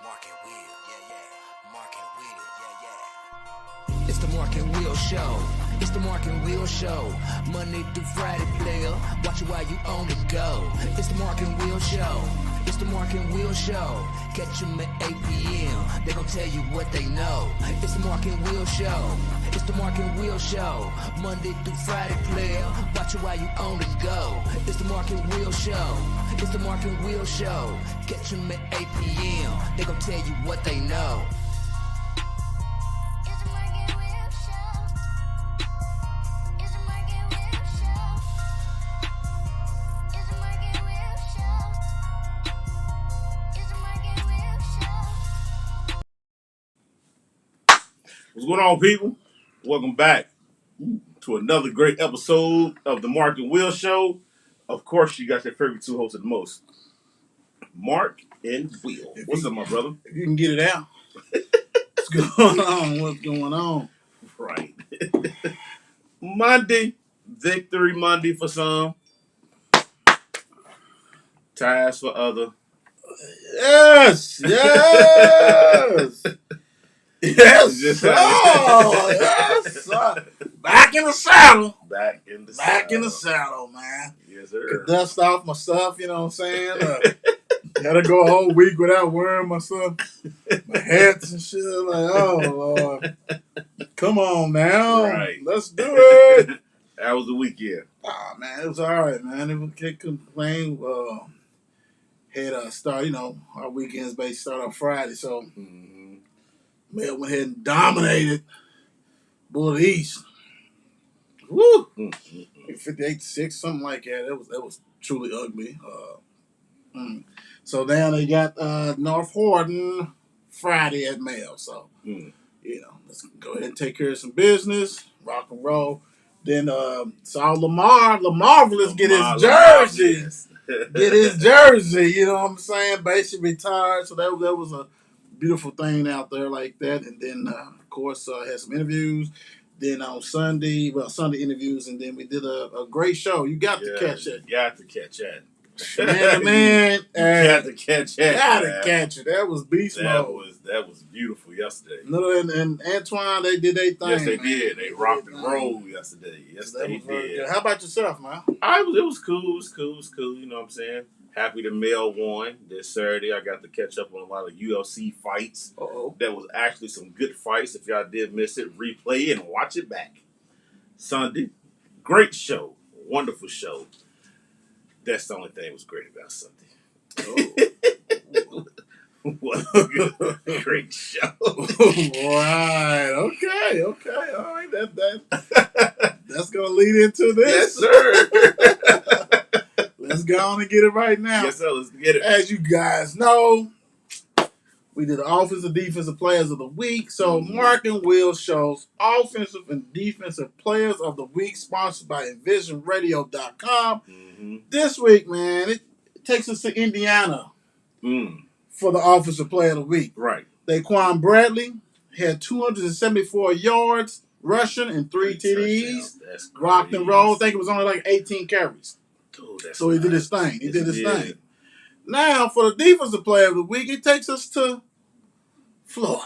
Mark and Will, yeah. Mark and Will, yeah. It's the Mark and Will Show. It's the Mark and Will Show. Monday through Friday, player. Watch it while you on the go. It's the Mark and Will Show. It's the Mark and Will Show. Catch them at 8 p.m. They gon' tell you what they know. It's the Mark and Will Show. It's the Mark and Will Show. Monday through Friday, player. Watch it while you on the go. It's the Mark and Will Show. It's the Mark and Will Show. Catch them at 8 p.m. They gon' tell you what they know. It's the Mark and Will Show. It's the Mark and Will Show. It's the Mark and Will Show. It's the Mark and Will Show. What's going on, people? Welcome back to another great episode of the Mark and Will Show. Of course, you got your favorite two hosts at the most, Mark and Will. What's up, my brother? If you can get it out. What's going on? What's going on? Right. Monday, victory Monday for some, ties for other. Yes, yes, yes, Just sir. Yes, sir. Back in the saddle. Back in the Back in the saddle. saddle, man. Yes, sir. Dust off my stuff, you know what I'm saying? Gotta go a whole week without wearing my stuff, my hats and shit. Like, oh, Lord. Come on now. Right. Let's do it. That was the weekend. Ah, man, it was all right, man. It was, can't complain. Had start, you know, our weekends basically start on Friday, so man went ahead and dominated Bullet East. Woo! 58-6, something like that. That was truly ugly. So now they got North Horton Friday at Mail. So you know, let's go ahead and take care of some business, rock and roll. Then saw Lamar. Let's get his jersey. Get his jersey. You know what I'm saying? Basically retired. So that was a beautiful thing out there like that. And then of course had some interviews. Then on Sunday interviews, and then we did a great show. You got to catch it. You got to catch that. Man. You got to catch that. Gotta catch it. That was beast mode. That was beautiful yesterday. No, and Antoine, they did their thing. Yes, they man. did. They rocked and rolled yesterday. Yes, So that they was very did. good. How about yourself, man? It was cool. It was cool. You know what I'm saying? Happy the Mail won this Saturday. I got to catch up on a lot of UFC fights. Uh-oh. That was actually some good fights. If y'all did miss it, replay it and watch it back. Sunday, great show. Wonderful show. That's the only thing that was great about Sunday. What a good, great show. Right. Okay. All right. That's gonna lead into this. Yes, sir. Let's go on and get it right now. Yes, sir. Let's get it. As you guys know, we did the offensive defensive players of the week. So Mark and Will shows offensive and defensive players of the week, sponsored by EnvisionRadio.com. This week, man, it takes us to Indiana for the offensive player of the week. Right. Daquan Bradley had 274 yards rushing and 3 TDs. That's Rocked and rolled. I think it was only like 18 carries. Dude, that's So he did his thing. He did his thing. Now, for the defensive player of the week, it takes us to Florida.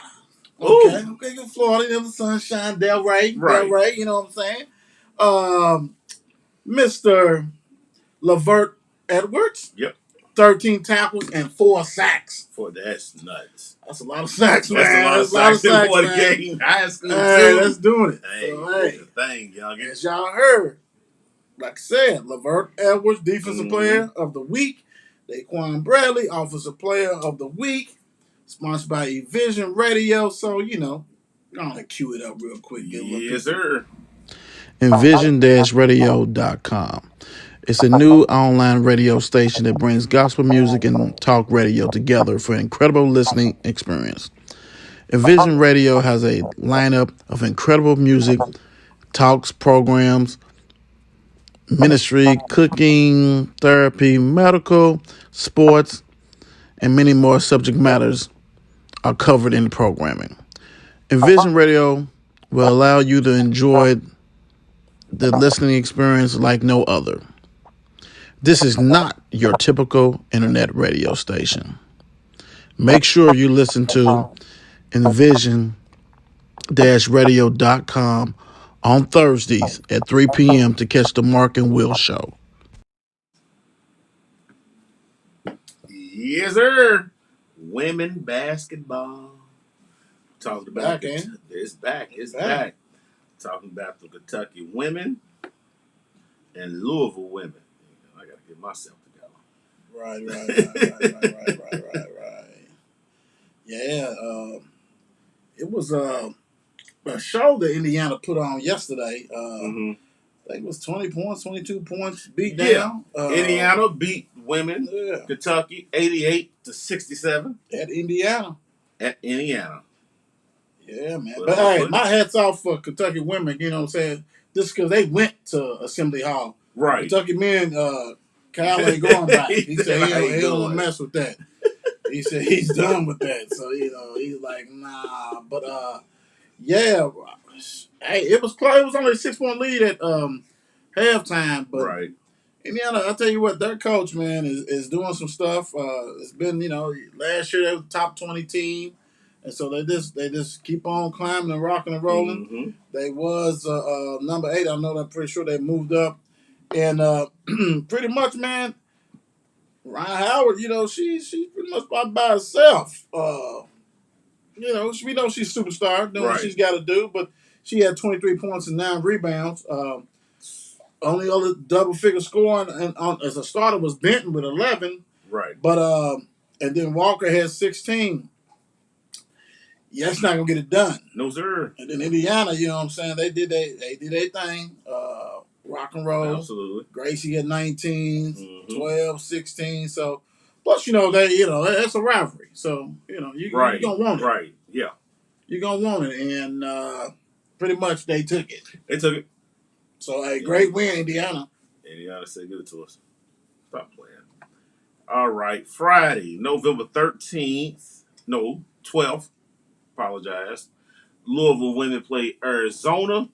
Okay, good Florida. You know, the sunshine, Delray, you know what I'm saying? Mr. Levert Edwards. Yep. 13 tackles and 4 sacks. That's nuts. That's a lot of sacks, man. That's a lot of sacks in one man. game. High school, Hey, too. that's doing it. Hey, So, that's the thing, y'all. as y'all heard, like I said, Levert Edwards, defensive player of the week. Daquan Bradley, offensive player of the week. Sponsored by eVision Radio. So, you know, I'm going to cue it up real quick. Yes, sir. Envision-radio.com. It's a new online radio station that brings gospel music and talk radio together for an incredible listening experience. Envision Radio has a lineup of incredible music, talks, programs, ministry, cooking, therapy, medical, sports, and many more subject matters are covered in the programming. Envision Radio will allow you to enjoy the listening experience like no other. This is not your typical internet radio station. Make sure you listen to envision-radio.com on Thursdays at 3 p.m. to catch the Mark and Will show. Yes, sir. Women basketball. Talking about back, ain't it? it's back. It's back. back. Talking about the Kentucky women and Louisville women. I got to get myself together. Right. Yeah, it was a show that Indiana put on yesterday. Mm-hmm. I think it was 20 points, 22 points, beat Yeah. down. Indiana beat women. Yeah, Kentucky 88-67 at Indiana. at Indiana. Yeah, man. Put But on hey, footage. my hats off for Kentucky women, you know what I'm saying? Just because they went to Assembly Hall. Right. Kentucky men, Kyle ain't going back. He said he ain't don't going. mess with that. He said he's done with that. So, he's like, nah. But, yeah, hey, it was close. It was only a 6-point lead at halftime. But Right. Indiana, I'll tell you what, their coach, man, is doing some stuff. It's been, last year they were the top 20 team. And so they just keep on climbing and rocking and rolling. Mm-hmm. They was number 8. I know. I'm pretty sure they moved up, and pretty much, man. Ryan Howard, she's pretty much by herself. We know she's a superstar, doing what Right. she's got to do, but she had 23 points and 9 rebounds. Only other double figure scoring as a starter was Benton with 11. Right. But and then Walker had 16. Yeah, that's not gonna get it done. No, sir. And then Indiana, you know what I'm saying? They did their thing. Rock and roll. Absolutely. Gracie had 19, Mm-hmm. 12, 16. So plus, that's a rivalry. So, you're gonna want it. Right. Yeah. You're gonna want it. And pretty much they took it. They took it. So a great win, Indiana. Indiana said, give it to us. Stop playing. All right. Friday, November 13th. No, 12th. Apologize. Louisville women played Arizona.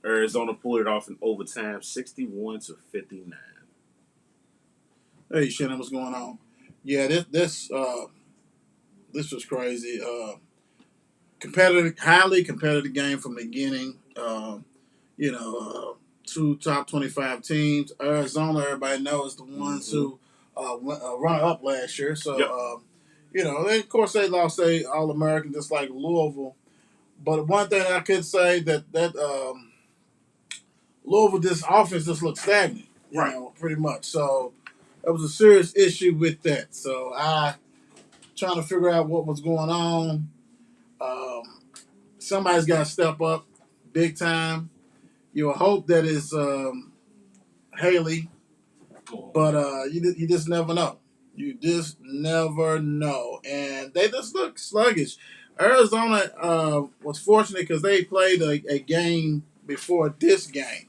Arizona pulled it off in overtime, 61-59. Hey, Shannon, what's going on? Yeah, this was crazy. Highly competitive game from the beginning. Two top 25 teams. Arizona, everybody knows the ones who run up last year. So, Yep. of course they lost a All American just like Louisville. But one thing I could say that Louisville, this offense just looked stagnant. Right. Pretty much. So that was a serious issue with that. So I trying to figure out what was going on. Somebody's got to step up big time. You hope that it's Haley, but you just never know. You just never know. And they just look sluggish. Arizona was fortunate because they played a game before this game.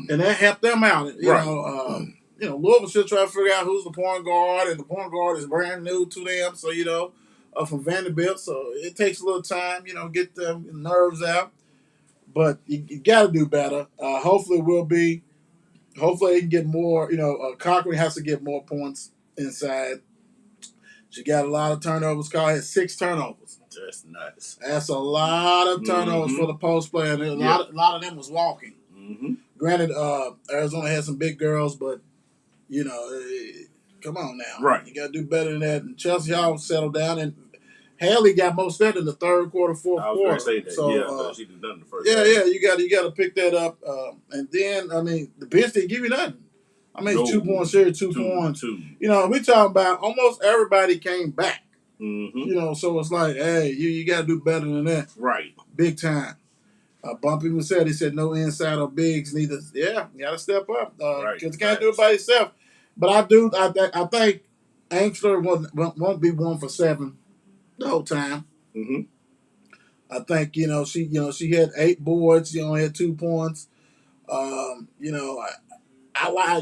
And that helped them out. Louisville should try to figure out who's the point guard, and the point guard is brand new to them. So, from Vanderbilt. So it takes a little time, get them nerves out. But you got to do better. Hopefully they can get more, Cochran has to get more points inside. She got a lot of turnovers. Carl had 6 turnovers. That's nuts. That's a lot of turnovers for the post player. And a lot of them was walking. Mm-hmm. Granted, Arizona had some big girls, but, come on now. Right. You got to do better than that. And Chelsea all settled down. And Haley got most of that in the third quarter, fourth quarter. I was going to say that. So, she did nothing the first. Yeah. You got to pick that up. And then, the bench didn't give you nothing. 2 points here, 2 points. Two. We talking about almost everybody came back. Mm-hmm. So it's like, hey, you got to do better than that. Right. Big time. Bump even said, he said, no inside or bigs neither. Yeah, you got to step up. Right. Because you can't do it by yourself. But I think Angstler won't be 1 for 7 the whole time. Mm-hmm. I think, she had 8 boards. She only had 2 points. I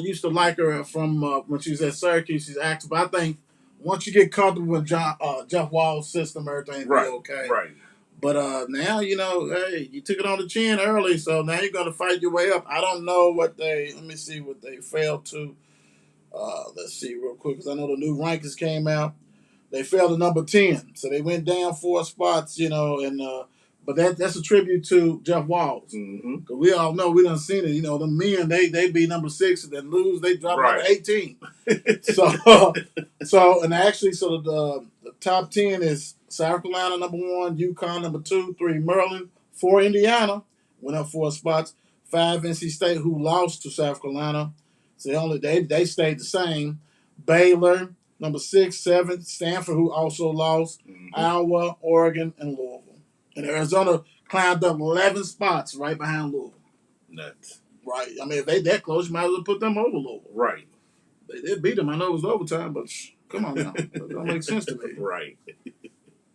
used to like her from when she was at Syracuse. She's active. But I think once you get comfortable with Jeff Wall's system, everything will be okay. Right. But now, hey, you took it on the chin early, so now you're going to fight your way up. I don't know let me see what they failed to. Let's see real quick, because I know the new rankings came out. They fell to number 10, so they went down 4 spots. And but that's a tribute to Jeff Walls. Mm-hmm. Cause we all know we done seen it. The men they be number 6 and then lose. They drop Right. number 18. So and actually, the top 10 is South Carolina number 1, UConn number 2, 3 Maryland, 4 Indiana, went up 4 spots, 5 NC State who lost to South Carolina, so they stayed the same. Baylor number 6, 7, Stanford who also lost, Mm-hmm. Iowa, Oregon, and Louisville, and Arizona climbed up 11 spots right behind Louisville. Nuts. Right, I mean if they that close, you might as well put them over Louisville. Right. They beat them. I know it was overtime, but come on now. That don't make sense to me. Right.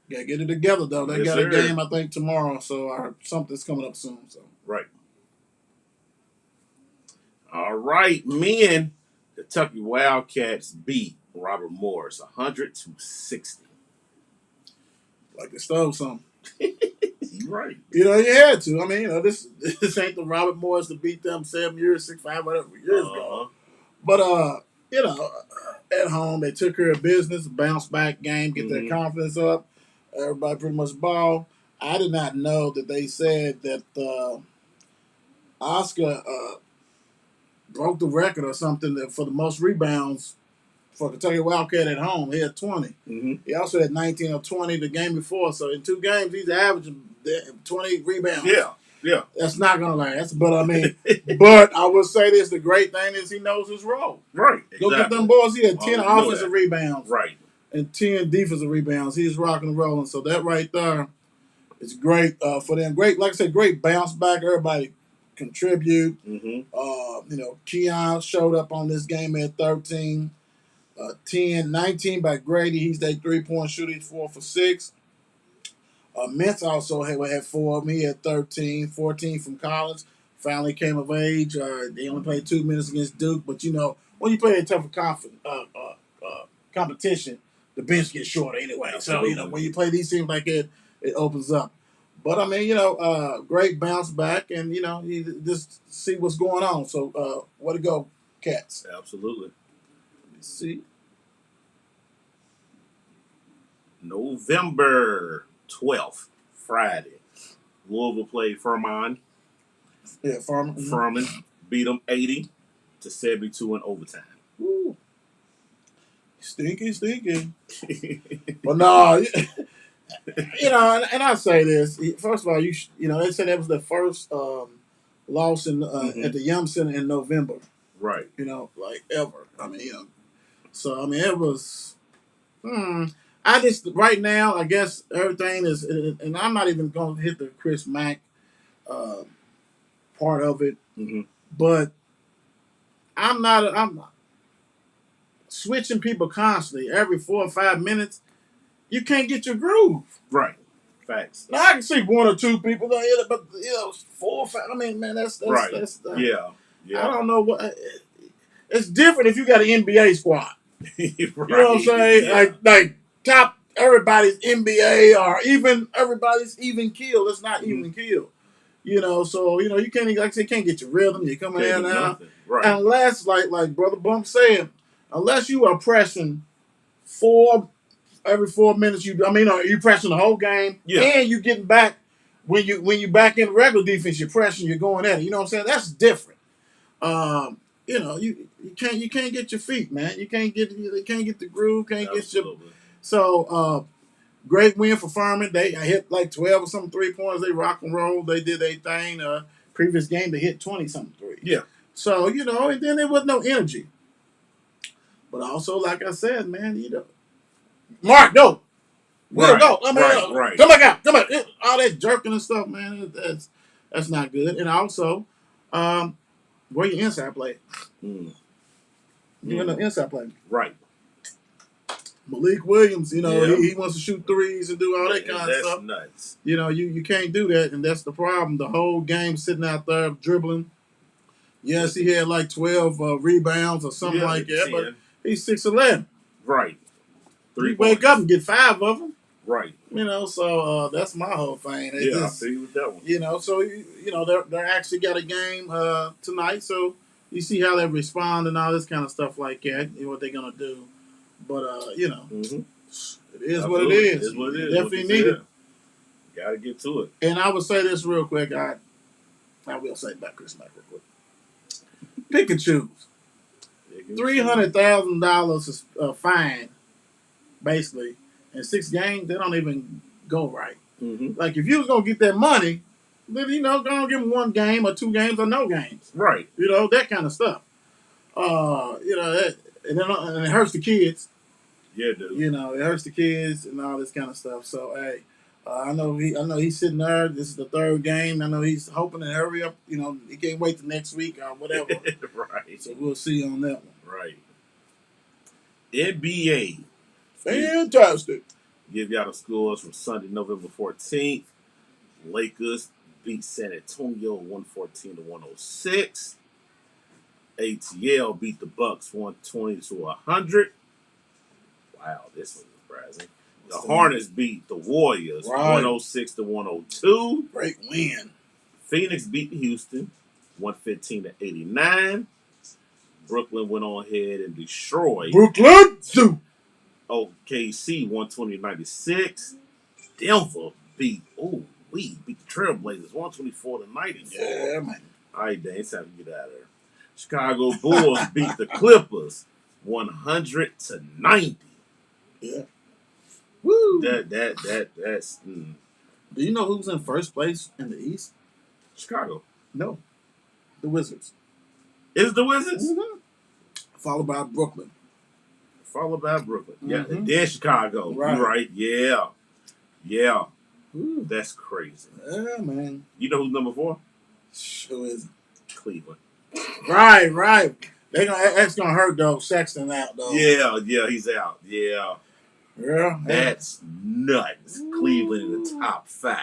Got to get it together, though. They Yes, got sir. a game, I think, tomorrow, so something's coming up soon. So Right. All right, men. Kentucky Wildcats beat Robert Morris 100-60. like they stole something. Right. You had to. I mean, this ain't the Robert Morris to beat them 7 years, 6, 5, whatever years ago. But at home they took care of business, bounce back game, get their confidence up. Everybody pretty much ball. I did not know that they said that Oscar broke the record or something for the most rebounds for Kentucky Wildcat at home. He had 20. Mm-hmm. He also had 19 or 20 the game before. So in 2 games, he's averaging 20 rebounds. Yeah. That's not going to last. But I mean, but I will say this: the great thing is he knows his role. Right. Go get Exactly. them boys. He had 10 Oh, offensive rebounds. Right. And 10 defensive rebounds. He's rocking and rolling. So that right there is great for them. Great, like I said, great bounce back. Everybody contribute. Mm-hmm. Keon showed up on this game at 13. 10, 19 by Grady. He's that 3-point shooter. He's 4 for 6. Mintz also had 4 of them. He had 13, 14 from college. Finally came of age. They only played 2 minutes against Duke. But, when you play a tougher competition, the bench gets shorter anyway. Absolutely. So, when you play these teams like that, it opens up. But, I mean, great bounce back. And, you just see what's going on. So, way to go, Cats. Absolutely. Let me see. November 12th, Friday. Louisville played Furman. Yeah, Furman. Furman beat them 80-72 in overtime. Woo. Stinky. But no, and I say this. First of all, they said that was the first loss in at the Yum Center in November. Right. Like ever. I mean, so I mean it was. I just right now, I guess everything is, and I'm not even going to hit the Chris Mack part of it, but I'm switching people constantly every 4 or 5 minutes. You can't get your groove. Right. Facts. Now I can see 1 or 2 people gonna hit it, but 4 or 5. I mean, man, that's right. Yeah. I don't know what. It's different if you got an NBA squad. Right. You know what I'm saying? Yeah. Like top everybody's NBA or even everybody's even keel. It's not even keel. So you can't, like I said, can't get your rhythm. You're coming in now. Right. Unless, like Brother Bump said, unless you are pressing 4 every 4 minutes, you pressing the whole game, and you getting back when you back in regular defense, you're pressing, you're going at it. You know what I'm saying? That's different. You can't get your feet, man. You can't get the groove, can't get your. So great win for Furman. They hit like 12 or something 3-pointers. They rock and roll. They did their thing. Previous game they hit 20-something threes. Yeah. So and then there was no energy. But also, like I said, man, Mark, no. We'll go. I mean, right. Come back out. Come back. All that jerking and stuff, man, that's not good. And also, where your inside play? You're in the inside play. Right. Malik Williams, he wants to shoot threes and do all that kind of stuff. That's nuts. You can't do that, and that's the problem. The whole game sitting out there dribbling. Yes, he had like 12 rebounds or something like that, but he's 6'11". Right. You wake up and get 5 of them. Right. So that's my whole thing. I feel with that one. So they're actually got a game tonight, so you see how they respond and all this kind of stuff like that. What they're gonna do, but It is what it Absolutely. is. It is what it You is. definitely What you need it. said. Gotta get to it. And I would say this real quick. I will say about Chris Mack real quick. Pick and choose. $300,000 is fine, basically, in 6 games. They don't even go right. Mm-hmm. Like if you was gonna get that money, then gonna give them 1 game or 2 games or no games. Right. That kind of stuff. And it hurts the kids. Yeah, dude. It hurts the kids and all this kind of stuff. So hey, I know he's sitting there. This is the 3rd game. I know he's hoping to hurry up. He can't wait till next week or whatever. Right. So we'll see on that one. Right. NBA. Fantastic. Give y'all the scores from Sunday, November 14th. Lakers beat San Antonio 114-106. ATL beat the Bucks 120-100. Wow, this was surprising. The Hornets beat the Warriors 106-102. Great win. Phoenix beat Houston 115-89. Brooklyn went on ahead and destroyed Brooklyn Zoo. OKC 120-96. Denver beat the Trailblazers 124-94. Yeah, man. All right, Dan, it's time to get out of there. Chicago Bulls beat the Clippers 100-90. Yeah. Woo. That's Do you know who's in first place in the East? Chicago. No. The Wizards. Is the Wizards? Mm-hmm. Followed by Brooklyn. Followed by Brooklyn. Yeah, Mhm. and then Chicago. Right. You're right. Yeah. Yeah. Ooh. That's crazy. Yeah, man. You know who's number 4? Who is it? Cleveland. Right. That's gonna hurt though. Sexton out though. Yeah, he's out. Yeah. Yeah. That's nuts. Cleveland in the top 5.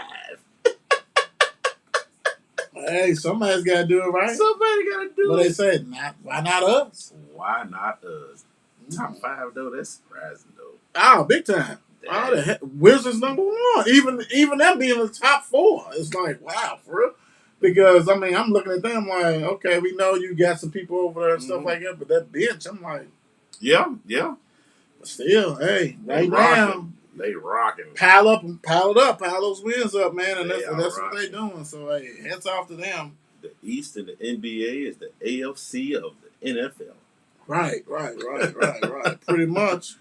Hey, somebody's got to do it right. Somebody got to do But it. they said, why not us? Why not us? Top 5 though. That's surprising though. Oh, big time. Oh, the Wizards number 1. Even them being in the top 4. It's like, wow, for real. Because I'm looking at them like, okay, we know you got some people over there and stuff like that, but that bench, I'm like, yeah. But still, hey, right now, they rocking. pile it up, pile those wins up, man, and that's what they doing. So hey, hats off to them. The East in the NBA is the AFC of the NFL. Right. Pretty much.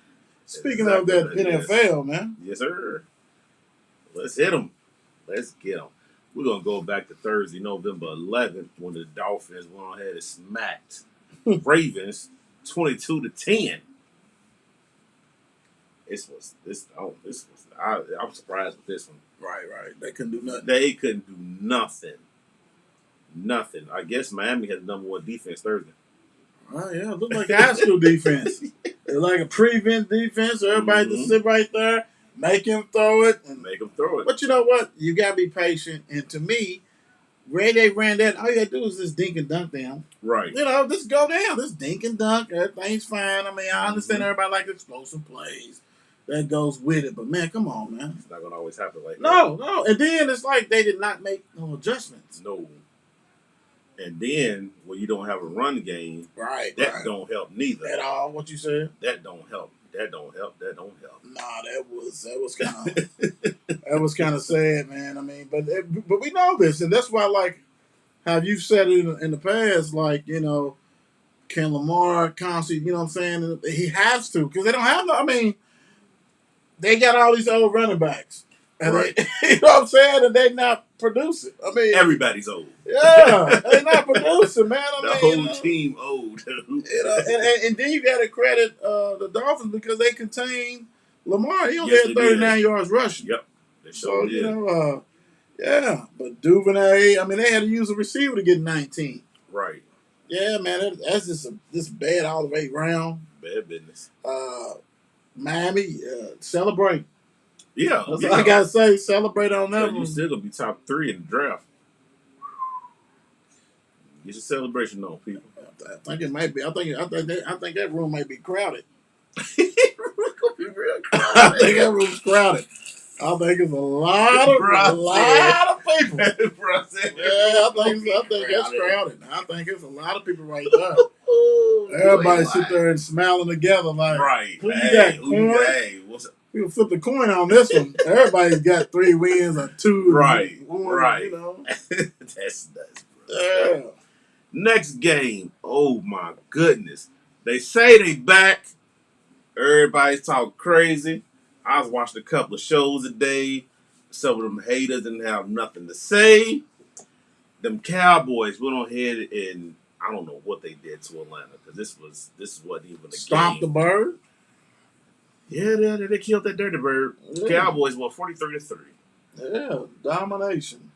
Speaking of that NFL, man. Yes, sir. Let's hit them. Let's get them. We're going to go back to Thursday, November 11th, when the Dolphins went ahead and smacked Ravens 22-10. I'm surprised with this one. Right. They couldn't do nothing. They couldn't do nothing. I guess Miami had the number 1 defense Thursday. Oh, yeah. It looked like high school defense. It's like a prevent defense. Everybody just sit right there, make him throw it. But you know what? You got to be patient. And to me, where they ran that, all you got to do is just dink and dunk down. Right. Just go down. Just dink and dunk. Everything's fine. I understand everybody likes explosive plays. That goes with it. But, man, come on, man. It's not going to always happen like that. No. And then it's like they did not make no adjustments. No. And then when you don't have a run game, that don't help neither. At all, what you said? That don't help. Nah, that was kind of that was kind of sad, man. But we know this, and that's why, like, how you've said it in the past, like, can Lamar constantly, you know what I'm saying? He has to, because they don't have they got all these old running backs. And right. you know what I'm saying? And they not producing. Everybody's old. Yeah, they not producing, man. The whole team old. And then you got to credit the Dolphins because they contain Lamar. He only had 39 yards rushing. Yep. So did. Yeah. But Duvernay, they had to use a receiver to get 19. Right. Yeah, man. That's just bad all the way around. Bad business. Miami, celebrate. Yeah. That's all I gotta say. Celebrate on that one. You're still gonna be top 3 in the draft. Get your celebration on, people. I think it might be. I think that room might be crowded. It's gonna be real crowded. I think that room's crowded. I think it's a lot of people. Yeah, I think that's crowded. I think it's a lot of people right there. Everybody sit there and smiling together like, right. Who you got? Hey, We can flip the coin on this one. Everybody's got 3 wins or 2 Right, and 1, right. you know. That's nuts, bro. Yeah. Next game. Oh my goodness. They say they back. Everybody's talking crazy. I was watching a couple of shows a day. Some of them haters didn't have nothing to say. Them Cowboys went on ahead and I don't know what they did to Atlanta because this wasn't even a Stomp the game. bird. Yeah, they killed that dirty bird. Yeah. Cowboys won 43-3. Yeah, domination.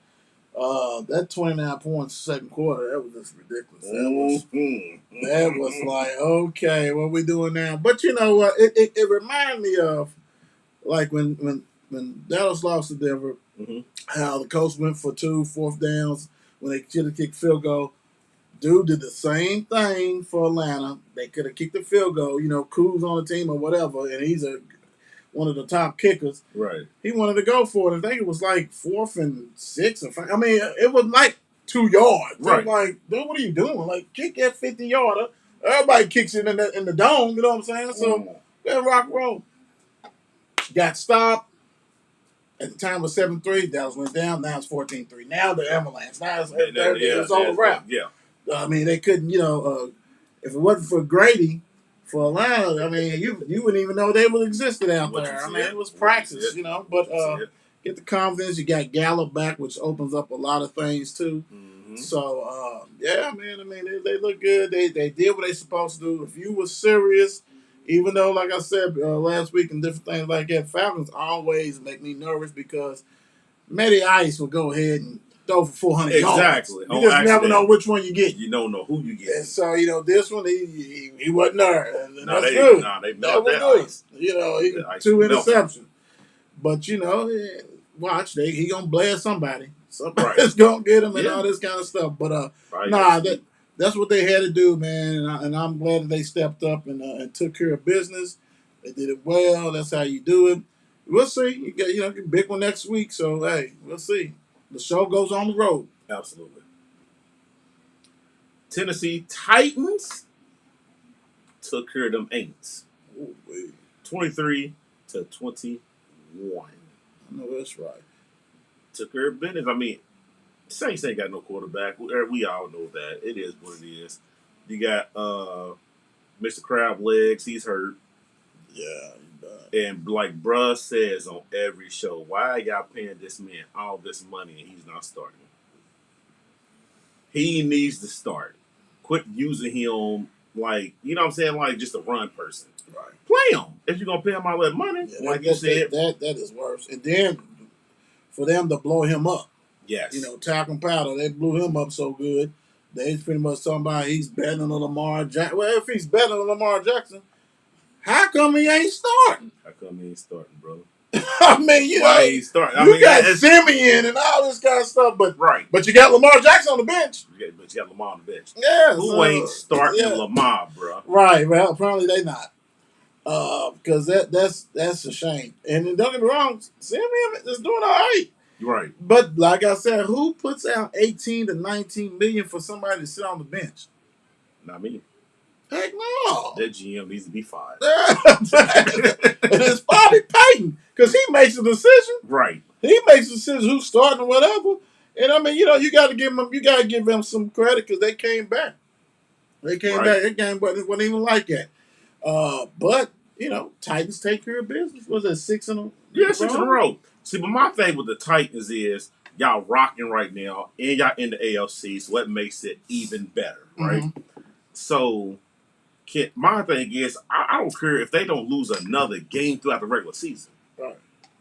That 29 points second quarter, that was just ridiculous. That was like, okay, what we doing now? But you know what? It reminded me of like when Dallas lost to Denver, Mm-hmm. how the coach went for 2 fourth downs when they should have kicked field goal. Dude did the same thing for Atlanta. They could have kicked the field goal. You know, Kuz on the team or whatever, and he's one of the top kickers. Right. He wanted to go for it. I think it was like 4th and 6 or 5. I mean, it was like 2 yards. Right. I'm like, dude, what are you doing? Like, kick that 50-yarder. Everybody kicks it in the dome. You know what I'm saying? So that rock roll got stopped. At the time it was 7-3. Dallas went down. Now it's 14-3. Now the Avalanche. Now it's all a wrap. Yeah. I mean, they couldn't. You know, if it wasn't for Grady. For Atlanta, I mean, you wouldn't even know they would existed out there. I mean, it was practice, you know. But get the confidence. You got Gallup back, which opens up a lot of things too. Mm-hmm. So yeah, man. I mean, they look good. They did what they supposed to do. If you were serious, even though, like I said last week and different things like that, Falcons always make me nervous because Matty Ice will go ahead and throw for 400 yards. Exactly. You just never know which one you get. You don't know who you get. And so, you know, this one, he wasn't there. And that's they good. that was good. Ice. You know, 2 interceptions. But, you know, watch, he going to blast somebody. Somebody's going to get him and all this kind of stuff. But, that's what they had to do, man. And I'm glad that they stepped up and took care of business. They did it well. That's how you do it. We'll see. You get, a big one next week. So, hey, we'll see. The show goes on the road. Absolutely. Tennessee Titans took care of them Aints. 23-21. I know that's right. Took care of business. I mean, Saints ain't got no quarterback. We all know that. It is what it is. You got Mr. Crab Legs. He's hurt. Yeah. And like bruh says on every show, why are y'all paying this man all this money and he's not starting? He needs to start. Quit using him like, you know what I'm saying, like just a run person. Right. Play him. If you're going to pay him all that money, like you said. That is worse. And then for them to blow him up. Yes. You know, talcum powder, they blew him up so good. They pretty much talking about he's better than Lamar Jackson. Well, if he's better than Lamar Jackson, how come he ain't starting? How come he ain't starting, bro? I mean, you Why know, he starting? you got Simeon and all this kind of stuff, but you got Lamar Jackson on the bench. But you got Lamar on the bench. Yeah, who ain't starting Lamar, bro? Right. Well, apparently they not. Because that's a shame. And don't get me wrong, Simeon is doing all right. Right. But like I said, who puts out 18 to 19 million for somebody to sit on the bench? Not me. Heck no. That GM needs to be fired. And it's Bobby Payton because he makes a decision. Right. He makes a decision who's starting or whatever. And I mean, you know, you got to give them some credit because they came back. They came back. That game wasn't even like that. But you know, Titans take care of business. Was it 6 in a row? Yeah, 6 in a row. See, but my thing with the Titans is y'all rocking right now, and y'all in the ALC, so what makes it even better, right? Mm-hmm. So, my thing is, I don't care if they don't lose another game throughout the regular season. Right.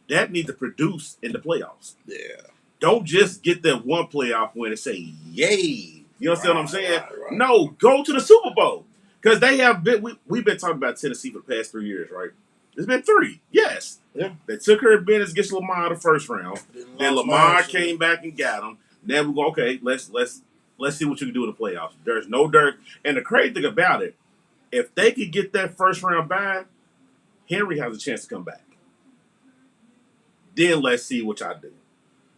That needs to produce in the playoffs. Yeah. Don't just get that one playoff win and say, yay. You understand what I'm saying? Right. No, go to the Super Bowl. Because they have been, we've been talking about Tennessee for the past 3 years, right? It's been 3, yes. Yeah. They took her of business against Lamar the first round. Then Lamar came back and got him. Then we go, okay, let's see what you can do in the playoffs. There's no dirt. And the crazy thing about it, if they could get that first round bye, Henry has a chance to come back. Then let's see what y'all do.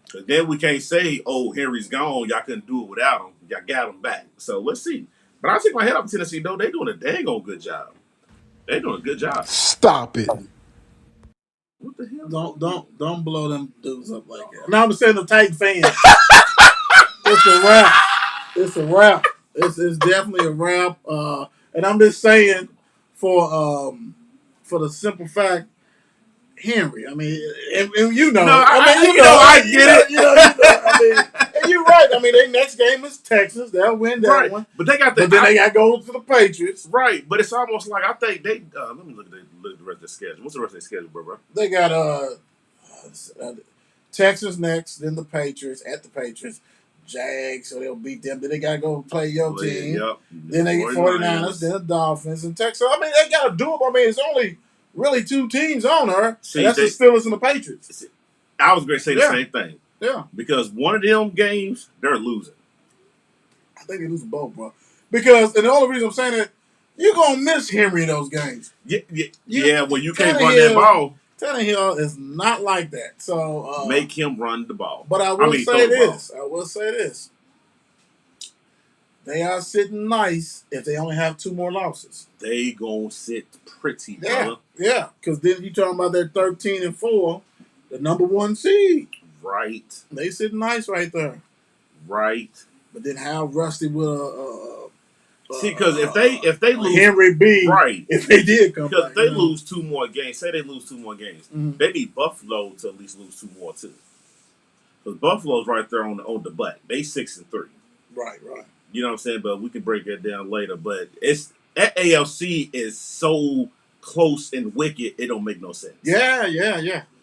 Because then we can't say, oh, Henry's gone. Y'all couldn't do it without him. Y'all got him back. So let's see. But I take my head up to Tennessee, though. They're doing a dang old good job. They're doing a good job. Stop it. What the hell? Don't blow them dudes up like that. No, I'm saying the Titan fans. It's a wrap. It's a wrap. It's definitely a wrap. And I'm just saying for the simple fact, Henry. I mean, and you know, No, I I get it. I mean, and you're right. I mean, their next game is Texas. They'll win that Right, one. but they got But then they got to go to the Patriots. right. But it's almost like I think they. Let me look at the rest of the schedule. What's the rest of the schedule, bro? They got Texas next, then the Patriots at the Patriots. Jags, so they'll beat them. Then they got to go play your team. Yep. Then they get 49ers, then the Dolphins, and Texas. I mean, they got to do it. I mean, it's only really two teams on there. See, and that's the Steelers and the Patriots. I was going to say the same thing. Yeah. Because one of them games, they're losing. I think they lose both, bro. Because, and the only reason I'm saying that, you're going to miss Henry in those games. Yeah, when you can't run that ball. Tannehill is not like that. So make him run the ball. But I will say this. They are sitting nice if they only have two more losses. They gonna sit pretty, brother. Yeah, because then you talking about their 13-4, the number one seed. Right. They sitting nice right there. Right. But then how rusty will see, because if they lose Henry B, right? If they did come because back, they lose two more games. Say they lose two more games, they need Buffalo to at least lose two more too. Because Buffalo's right there on the butt. They 6-3. Right. You know what I'm saying? But we can break that down later. But it's that AFC is so close and wicked. It don't make no sense. Yeah. It's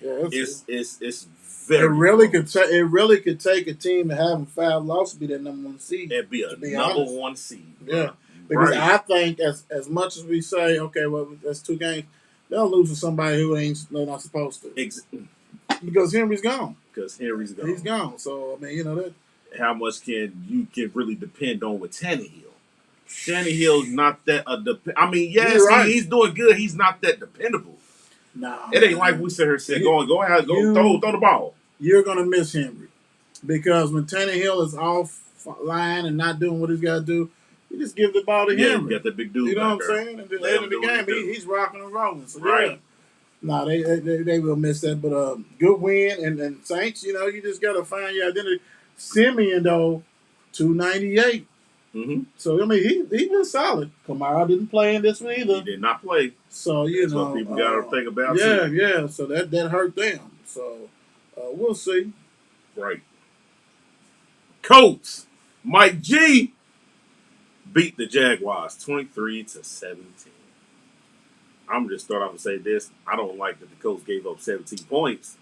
very. It really could. It really could take a team to having 5 losses to be that number one seed. It'd be a number one seed. Yeah, because I think as much as we say, okay, well that's 2 games, they'll lose to somebody who they're not supposed to. Because Henry's gone. He's gone. So I mean, you know that. How much can you really depend on with Tannehill? Tannehill's not that. I mean, yes, he's doing good. He's not that dependable. Nah, it ain't like we sit here saying, go ahead, throw the ball. You're gonna miss Henry because when Tannehill is off line and not doing what he's got to do, you just give the ball to Henry. You got that big dude. You know what I'm saying? And then later in the game, he's rocking and rolling. So right. No, they will miss that. But good win and Saints. You know, you just got to find your identity. Simeon though, 298. Mm-hmm. So I mean, he been solid. Kamara didn't play in this one either. He did not play. So that's what people got to think about. Yeah. So that hurt them. So we'll see. Right. Colts, Mike G beat the Jaguars 23-17. I'm just start off and say this: I don't like that the Colts gave up 17 points.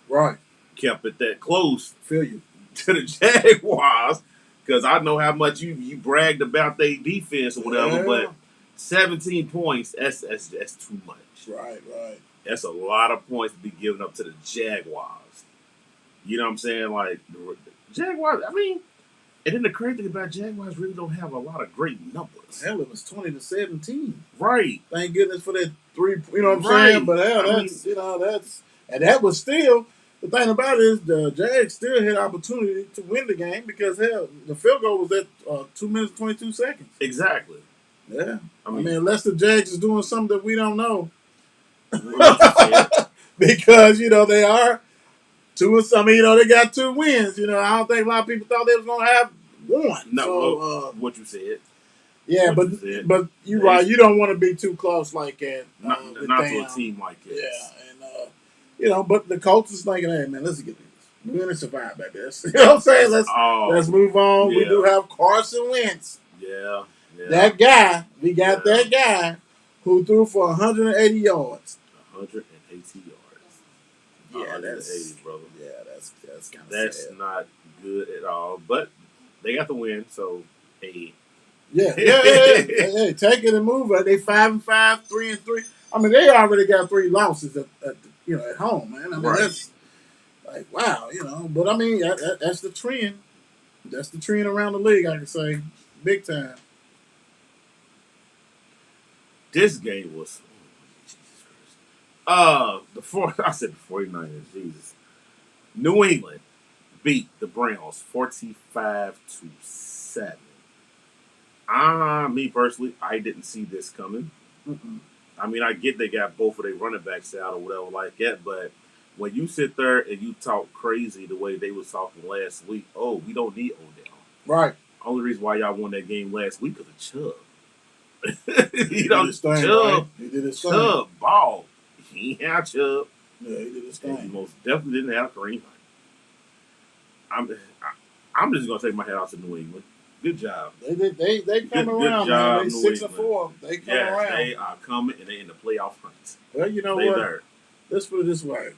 Right. Kept it that close. Feel you. To the Jaguars, because I know how much you bragged about their defense or whatever, but 17 points, that's too much. Right. That's a lot of points to be given up to the Jaguars. You know what I'm saying? Like, the Jaguars, I mean, and then the crazy thing about Jaguars really don't have a lot of great numbers. Hell, it was 20-17. Right. Thank goodness for that 3, you know what I'm saying? But hell, and that was still, the thing about it is the Jags still had opportunity to win the game because, hell, the field goal was at 2 minutes, 22 seconds. Exactly. Yeah. I mean, unless the Jags is doing something that we don't know. Because, you know, they are 2 they got 2 wins. You know, I don't think a lot of people thought they was going to have 1. No, so, what you said. Yeah, but you're right. You don't want to be too close like that. Not to a team like this. Yeah, and you know, but the coach is thinking, hey man, let's get this. We're gonna survive back there. You know what I'm saying? Let's move on. Yeah. We do have Carson Wentz. Yeah. That guy, we got that guy who threw for 180 yards. 180 yards. Yeah, that's 180, brother. Yeah, that's kind of That's sad. not good at all. But they got the win, so hey. Yeah. Hey, take it and move it. They 5-5, 3-3. I mean, they already got 3 losses at home, man. I mean, that's like wow, you know. But I mean, that's the trend. That's the trend around the league. I can say, big time. This game was I said the 49ers. Jesus. New England beat the Browns 45-7. Me personally, I didn't see this coming. I mean, I get they got both of their running backs out or whatever like that, but when you sit there and you talk crazy the way they was talking last week, oh, we don't need Odell. Right. Only reason why y'all won that game last week because of Chubb. He did his thing, right? He did his thing. Chubb ball. He ain't have Chubb. Yeah, he did his And he thing. most definitely didn't have Kareem Hunt. I'm just gonna take my hat off to New England. Good job. They come Good around, job, man. They New 6 and England. 4. They come Yes, around. they are coming and they in the playoff hunt. Well, you know They what? there. Let's put it this way.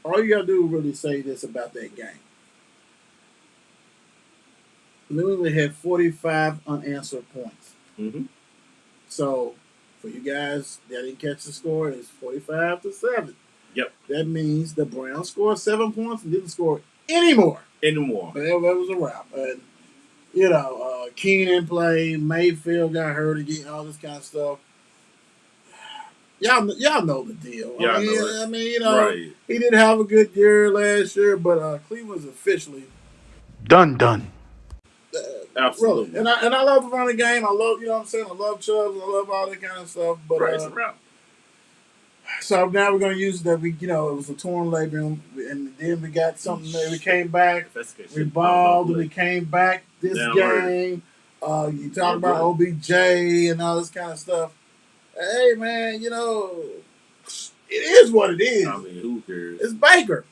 All you gotta do is really say this about that game. New England had 45 unanswered points. Mm-hmm. So for you guys that didn't catch the score, it's 45-7. Yep. That means the Browns scored 7 points and didn't score any more. Anymore. But that was a wrap. And Keenan played, Mayfield got hurt again, all this kind of stuff. Y'all know the deal. Y'all know it. Right. He didn't have a good year last year, but Cleveland's officially Done. Absolutely. really. And I love the running game. I love, what I'm saying. I love Chubbs. I love all that kind of stuff. But Right, it's a wrap. so now we're going to use that. It was a torn labrum, and then we got something that we came back. We balled and we came back this Damn game. You talk about OBJ and all this kind of stuff. Hey, man, it is what it is. I mean, who cares? It's Baker,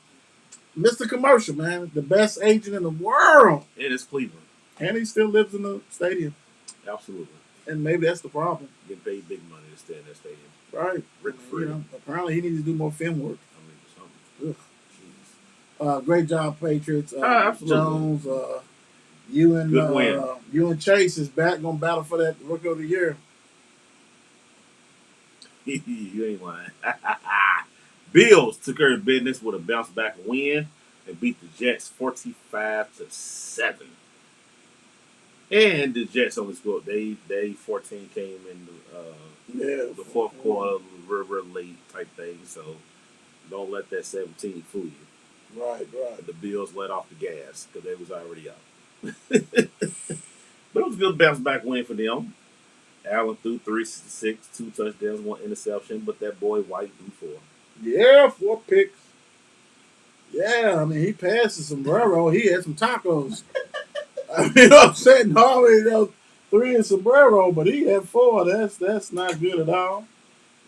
Mr. Commercial, man, the best agent in the world, It is Cleveland. and he still lives in the stadium. Absolutely. And maybe that's the problem, Get paid big money to stay in that stadium. right? Rick-free. Apparently he needs to do more film work. I mean, something. Ugh. Jeez. Great job, Patriots. Absolutely. Jones, you Good win. and Chase is back, gonna battle for that Rookie of the Year. You ain't lying. Bills took care of business with a bounce back win and beat the Jets 45-7. And the Jets only scored. They 14 came in the fourth quarter, real late type thing. So don't let that 17 fool you. Right. The Bills let off the gas because they was already out. But it was a good bounce back win for them. Allen threw 366, 2 touchdowns, 1 interception, but that boy White threw 4. Yeah, 4 picks. Yeah, I mean, he passed the sombrero. He had some tacos. I'm saying normally 3 in sombrero, but he had 4. That's not good at all.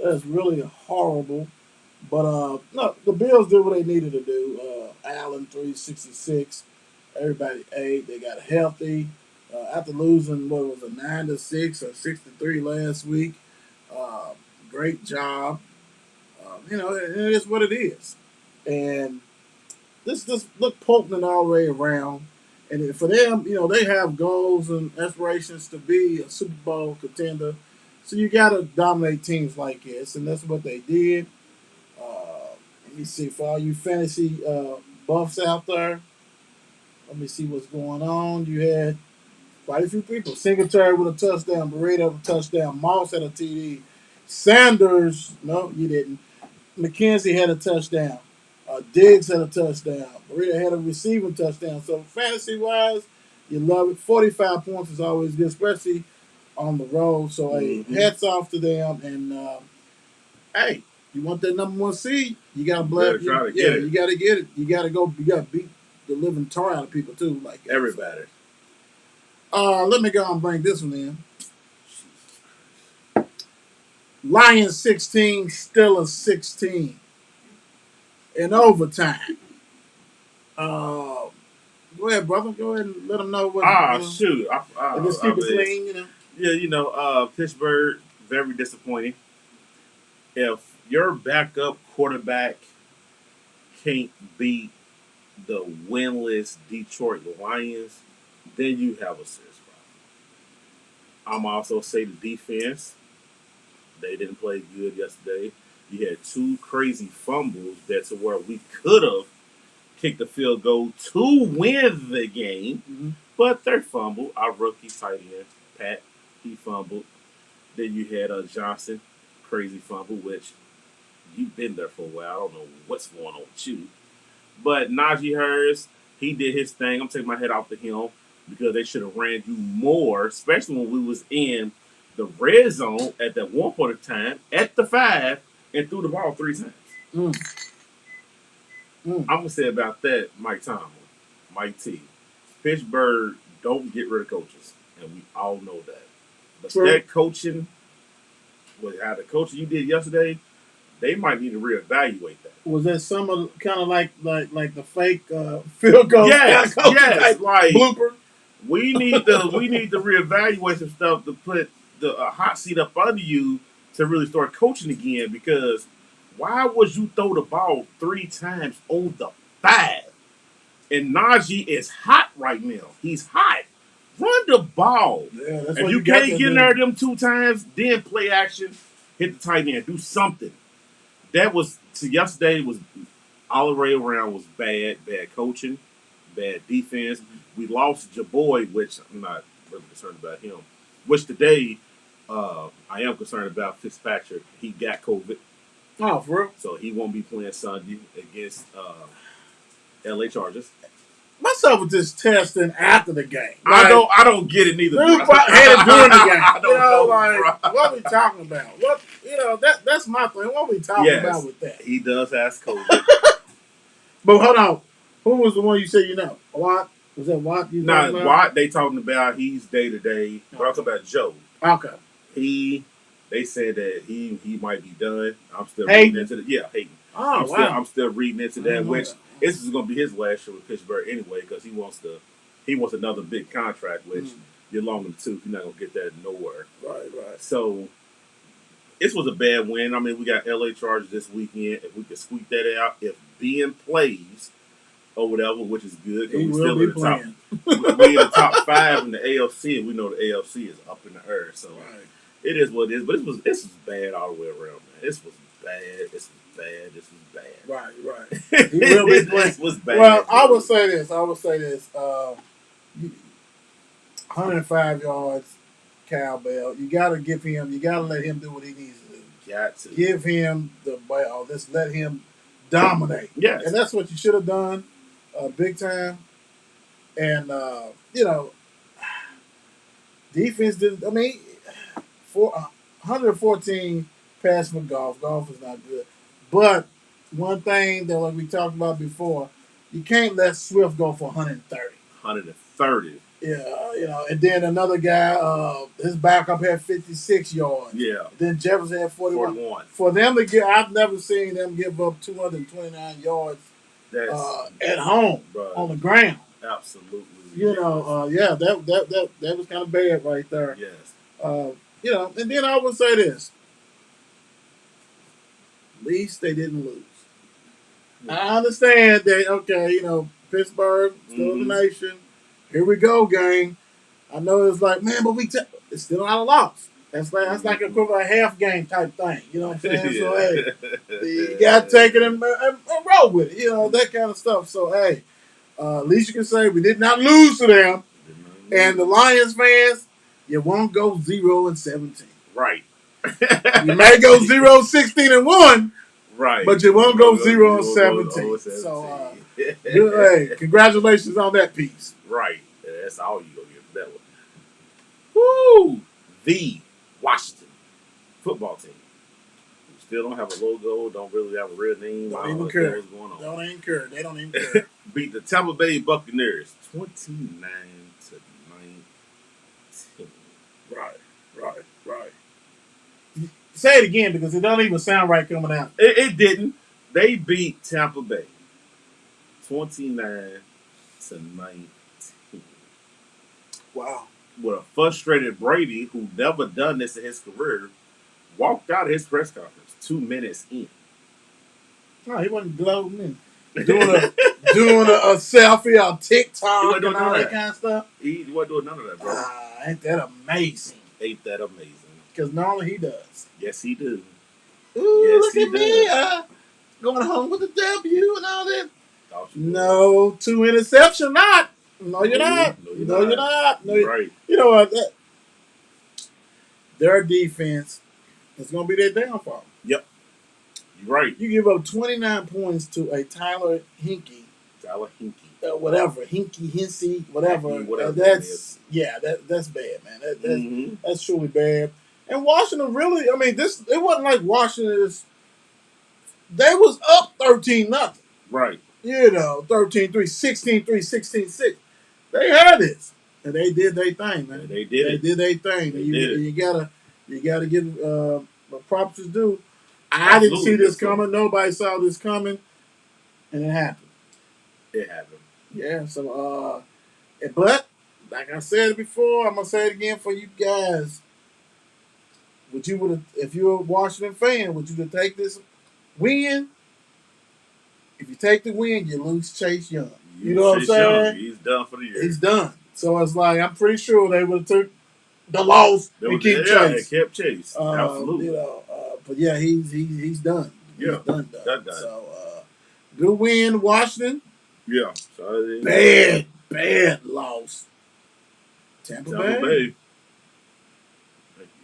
That's really horrible. But no, the Bills did what they needed to do. Allen 366. Everybody ate. They got healthy. After losing 9-6 or 6-3 last week. Great job. It is what it is. And this look potent all the way around. And for them, they have goals and aspirations to be a Super Bowl contender. So you got to dominate teams like this, and that's what they did. Let me see, for all you fantasy buffs out there, let me see what's going on. You had quite a few people. Singletary with a touchdown, Burrito with a touchdown, Moss had a TD, Sanders, no, you didn't. McKenzie had a touchdown. Diggs had a touchdown. Burrito had a receiving touchdown. So fantasy-wise, you love it. 45 points is always good, especially on the road. So, hats off to them. And, hey, you want that number 1 seed, you got to blast. Try to get it. You got to get it. You got to go. You got to beat the living tar out of people, too. Like that. Everybody. Let me go and bring this one in. Lions 16, Steelers 16 in overtime. Go ahead, brother. Go ahead and let them know what. Shoot. And just keep it clean, Yeah, Pittsburgh, very disappointing. If your backup quarterback can't beat the winless Detroit Lions, then you have a serious problem. I'm also say the defense. They didn't play good yesterday. You had 2 crazy fumbles that's where we could have kicked the field goal to win the game. But their fumble, our rookie tight end, Pat, he fumbled. Then you had Johnson, crazy fumble, which you've been there for a while. I don't know what's going on with you. But Najee Harris, he did his thing. I'm taking my head off to him because they should have ran you more, especially when we was in the red zone at that one point of time at the 5 and threw the ball 3 times. Mm. Mm. I'm gonna say about that, Mike Tomlin, Mike T. Pittsburgh don't get rid of coaches, and we all know that. But True. that coaching, with how the coaching you did yesterday, they might need to reevaluate that. Was that some of kind of like the fake field goal? Yes, coaching yes, type like blooper. we need to reevaluate some stuff to put the hot seat up under you to really start coaching again. Because why would you throw the ball 3 times on the 5? And Najee is hot right now. He's hot. Run the ball. Yeah, that's If what you got can't to get in do. there them 2 times, then play action, hit the tight end, do something. That was yesterday was all the way around was bad coaching, bad defense. We lost Jaboy, which I'm not really concerned about him. Which today I am concerned about Fitzpatrick. He got COVID, Oh, for real? so he won't be playing Sunday against LA Chargers. What's up with this testing after the game? I don't get it neither. Dude bro. had it during the game. I don't know, like bro. what we talking about? What that's my thing. What we talking Yes, about with that? he does have COVID. But hold on, who was the one you said you know? Watt? Was that Watt? You Now, talking about? Watt, they talking about he's day to day. But I'm talking about Joe. Okay. They said that he might be done. I'm still Hayden? reading into Hayden. Oh wow. I'm still reading into that, which this is going to be his last year with Pittsburgh anyway, because he wants another big contract, which you're long in the tooth. You're not going to get that nowhere. Right. So this was a bad win. I mean, we got LA Chargers this weekend. If we can squeak that out, if Ben plays or whatever, which is good, He because will we're be still in playing. we in the top 5 in the AFC, and we know the AFC is up in the air. So Right. it is what it is. But this was bad all the way around, man. This was bad. This was bad. This was bad. Right. He will be playing. This was bad. Well, I would say this. 105 yards, cowbell. You got to give him. You got to let him do what he needs to do. Got to Give him the ball. Just let him dominate. Yes. And that's what you should have done, big time. And defense did. I mean, 114 pass for golf. Golf is not good. But one thing that like we talked about before, you can't let Swift go for 130. 130. Yeah, and then another guy, his backup had 56 yards. Yeah. Then Jefferson had 41. For them to get, I've never seen them give up 229 yards at home, bro, on the ground. Absolutely. That was kind of bad right there. Yes. And then I would say this: at least they didn't lose. I understand that. Pittsburgh still the nation. Here we go, gang. I know it's like, man, but it's still not a loss. That's like a half game type thing. You know what I'm saying? So hey, you gotta take it and roll with it. That kind of stuff. So hey, at least you can say we did not lose to them. And the Lions fans, you won't go 0-17. Right. You may go 0-16-1. Right. But you won't go 0-17. So hey, congratulations on that piece. Right. That's all you gonna get for that one. Woo! The Washington football team. We still don't have a logo, don't really have a real name. Don't even care. What's going on. Don't even care. They don't even care. Beat the Tampa Bay Buccaneers 29-19. Right. Say it again because it don't even sound right coming out. It didn't. They beat Tampa Bay 29-19. Wow. With a frustrated Brady, who never done this in his career, walked out of his press conference 2 minutes in. Oh, he wasn't gloating and doing a selfie on TikTok and all that kind of stuff. He wasn't doing none of that, bro. Ain't that amazing? Ain't that amazing? Because normally he does. Yes, he do. Ooh, yes, look at me. Going home with a W and all that. No, 2 interception, not. No, you're not. No, you're not. No, right. You know what? Their defense is going to be their downfall. Yep. You're right. You give up 29 points to a Tyler Hinkie. Whatever. Hinsey, whatever. whatever that's bad, man. That's truly bad. And Washington really, I mean, it wasn't like Washington is. They was up 13-0. Right. 13-3, 16-3, 16-6. They had this, and they did their thing, man. Yeah, they did They it. did their thing. They You, did it. you gotta give what props is due. I didn't see Absolutely, this yes, sir. coming. Nobody saw this coming, and it happened. It happened. Yeah. So, but like I said before, I'm gonna say it again for you guys. Would you would if you're a Washington fan, would you take this win? If you take the win, you lose Chase Young. You know what I'm Chase Young, saying? he's done for the year. He's done. So it's like I'm pretty sure they would have took the loss and keep Chase. They kept Chase. Absolutely. But yeah, he's done. Yeah, He's done. done. So good win, Washington. Yeah. So Bad loss. Tampa Bay.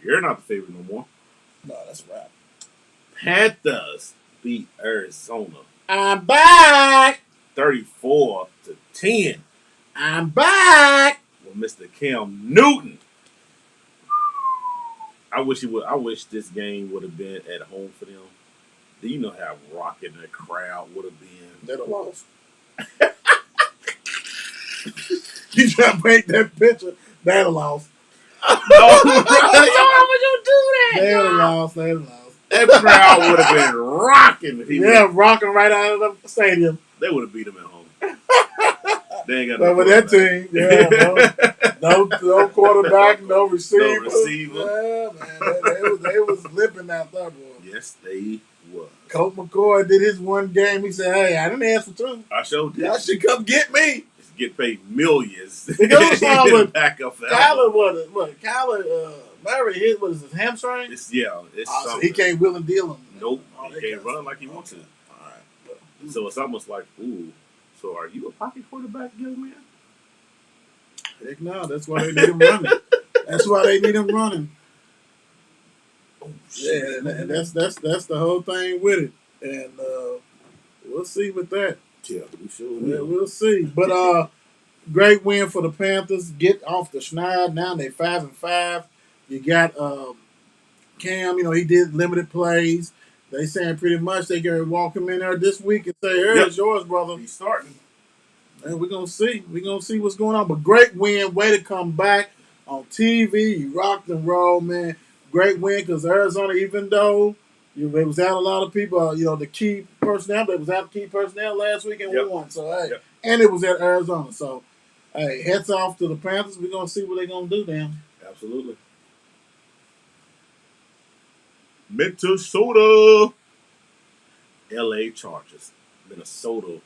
You're not the favorite no more. No, that's right. Panthers beat Arizona I'm back. 34-10 I'm back. with Mr. Cam Newton. I wish this game would have been at home for them. Do you know how rocking the crowd would have been? They'd have lost. You try to paint that picture. They'd have lost. Why would you do that? They'd have lost. That crowd would have been rocking. Rocking right out of the stadium. They would have beat them at home. They ain't got But no with that team, no quarterback, no receiver. No receiver. Yeah, man, they was limping out there, boy. Yes, they was. Colt McCoy did his one game. He said, "Hey, I didn't ask for two. I showed you. Y'all should come get me." Get paid millions. It goes on with backup for Kyler. Kyler Murray hit his hamstring. It's so something. he can't will and deal him. Nope, he can't run like he wants to. All right. So it's almost like, ooh. So are you a pocket quarterback, young man? Heck no, that's why they need him running. That's why they need him running. Oh Yeah, and that's the whole thing with it. And we'll see with that. Yeah, we sure Yeah, will. we'll see. But great win for the Panthers. Get off the schneid. Now they 5-5. You got Cam. He did limited plays. They saying pretty much they can walk him in there this week and say, "Here, it's yours, brother." He's starting. And we're gonna see. We're gonna see what's going on. But great win. Way to come back on TV. You rocked and rolled, man. Great win because Arizona, even though they was out a lot of people, the key personnel, they was out key personnel last week and won. So hey, and it was at Arizona. So hey, hats off to the Panthers. We're gonna see what they're gonna do then. Absolutely. Minnesota. LA Chargers. Minnesota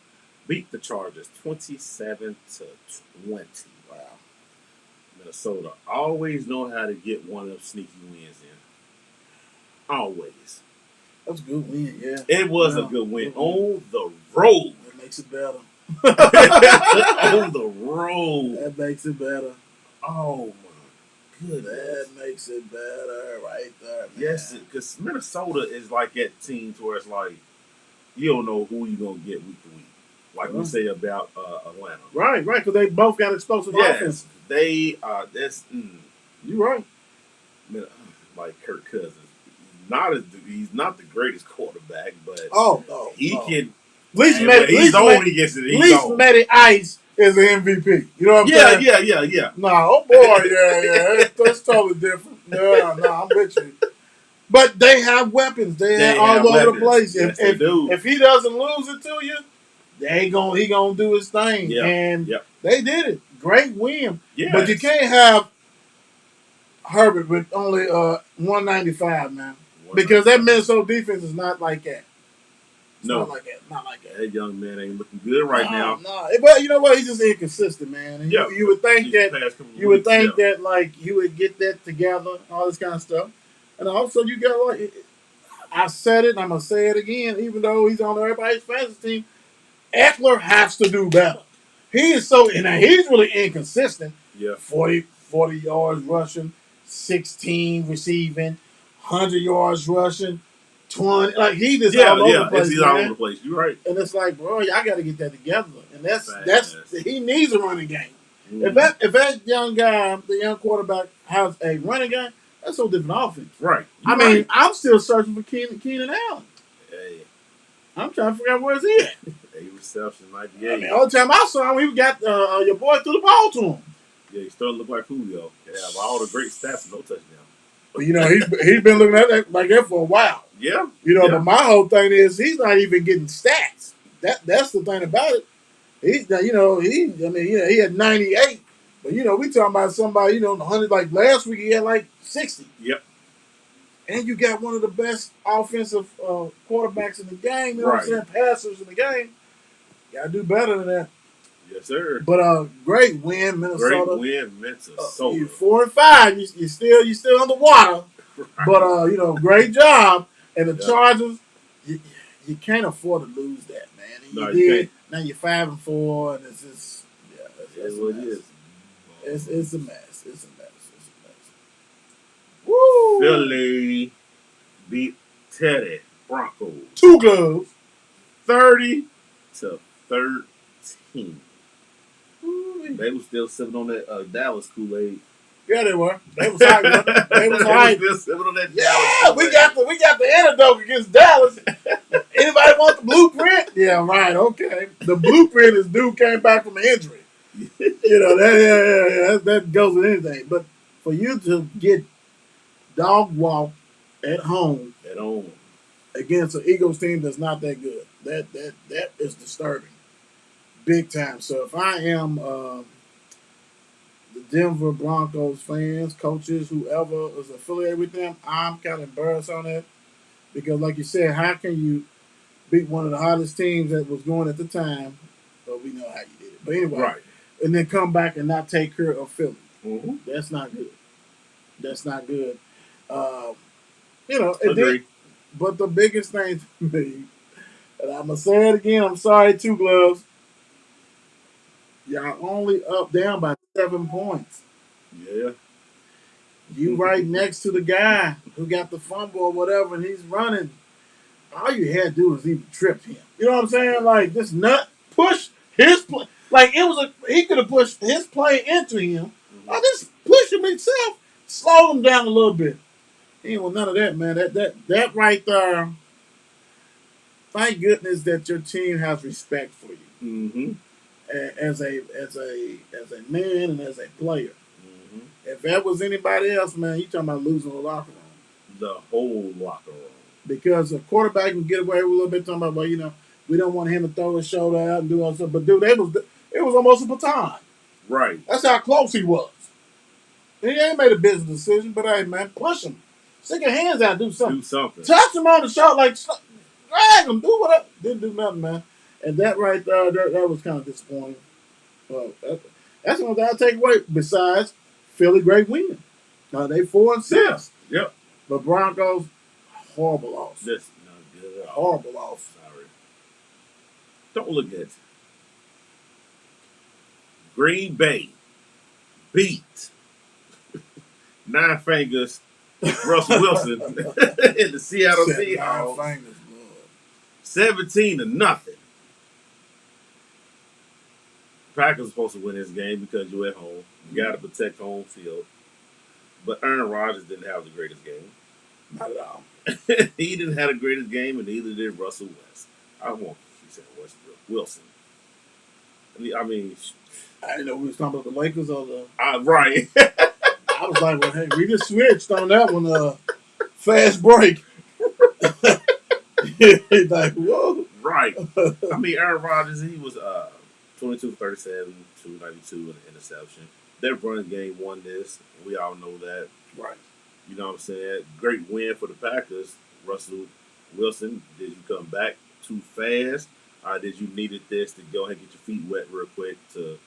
beat the Chargers 27-20. Wow. Minnesota always know how to get one of them sneaky wins in. Always. That was a good win, yeah. It was a good win. On the road. That makes it better. On the road. That makes it better. Oh, my goodness. That makes it better right there, man. Yes, because Minnesota is like that team where it's like, you don't know who you're going to get week to week. Like we say about Atlanta. Right, because they both got explosive offense. They You're right. Like Kirk Cousins. He's not the greatest quarterback, but he can. At least Matty Ice is an MVP. You know what I'm saying? Yeah. No, oh boy, yeah. That's totally different. No, I'm with you. But they have weapons. They have all over the place. Yes, they do. If he doesn't lose it to you, he gonna do his thing. Yeah. And they did it. Great win. Yes. But you can't have Herbert with only 195, man. Because that Minnesota defense is not like that. Not like that. That young man ain't looking good right now. No. But you know what? He's just inconsistent, man. And you would think that like he would get that together, all this kind of stuff. And also you got I said it and I'm gonna say it again, even though he's on everybody's fantasy team, Eckler has to do better. He is he's really inconsistent. Yeah. 40 yards rushing, 16 receiving, 100 yards rushing, 20. Like he just all over the place. He's all over the place. You're right. And it's like, bro, I got to get that together. And that's he needs a running game. Mm-hmm. If that young guy, the young quarterback, has a running game, That's so different offense. Right. I mean, I'm still searching for Keenan Allen. Hey, I'm trying to figure out where's he at. 8 receptions, I 98. mean, all the time I saw him, he got your boy threw the ball to him. Yeah, he started to look like Julio. They have all the great stats, no touchdown. But you know, he's been looking at that like that for a while. Yeah. You know, yeah. but my whole thing is he's not even getting stats. That's the thing about it. He had 98. But you know, we talking about somebody, 100 like last week he had like 60. Yep. And you got one of the best offensive quarterbacks in the game, you know what I'm Right. saying, passers in the game. Gotta do better than that. Yes, sir. But great win, Minnesota. Great win, Minnesota. You 4-5. You still underwater. Right. But great job. And the Yeah. Chargers, you can't afford to lose that, man. And No, you you did. can't. Now you're 5-4, and it's just It's what it is. It's a mess. It's a mess. Woo! Philly beat Teddy Broncos 2 gloves. 30-13. Woo. They were still sipping on that Dallas Kool-Aid. Yeah, they were. They was hyped. They was hyped. Still sipping on that Yeah, Dallas Kool-Aid. we got the antidote against Dallas. Anybody want the blueprint? Yeah, right. Okay. The blueprint is dude came back from an injury. That goes with anything. But for you to get dog walk at home At home. against an Eagles team that's not that good, that is disturbing, big time. So if I am the Denver Broncos fans, coaches, whoever is affiliated with them, I'm kind of embarrassed on that because, like you said, how can you beat one of the hottest teams that was going at the time? Well, we know how you did it. But anyway, Right. and then come back and not take care of Philly. Mm-hmm. That's not good. That's not good. And Agree. but the biggest thing to me, and I'm gonna say it again. I'm sorry, 2 gloves. Y'all only up down by 7 points. Yeah. You right next to the guy who got the fumble or whatever, and he's running. All you had to do was even trip him. You know what I'm saying? Like just nut push his play. Like he could have pushed his play into him. Or just push him himself, slow him down a little bit. He ain't want none of that, man. That right there. Thank goodness that your team has respect for you Mm-hmm. as a man and as a player. Mm-hmm. If that was anybody else, man, you talking about losing the locker room. The whole locker room. Because a quarterback can get away with a little bit talking about, well, we don't want him to throw his shoulder out and do all stuff. But dude, it was almost a baton. Right. That's how close he was. He ain't made a business decision, but hey, man, push him. Stick your hands out, do something. Do something. Touch him on the shoulder, like drag him, do whatever. Didn't do nothing, man. And that right there, that was kind of disappointing. Well, that's one thing I take away. Besides Philly, great win. They 4-6. Yep. But Broncos, horrible loss. That's not good at all. Horrible loss. Sorry. Don't look at Green Bay beat 9 fingers Russell Wilson in the Seattle Seahawks 17-0. Packers supposed to win this game because you're at home. You got to protect home field. But Aaron Rodgers didn't have the greatest game. Not at all. He didn't have the greatest game, and neither did Russell West. He said Westbrook. Wilson. I mean, I didn't know we was talking about the Lakers or the. right. I was like, well, hey, we just switched on that one. Fast break. Like, whoa. Right. I mean, Aaron Rodgers, he was 22 for 37, 292 and an interception. Their running game won this. We all know that. Right. You know what I'm saying? Great win for the Packers. Russell Wilson, did you come back too fast? Or did you needed this to go ahead and get your feet wet real quick to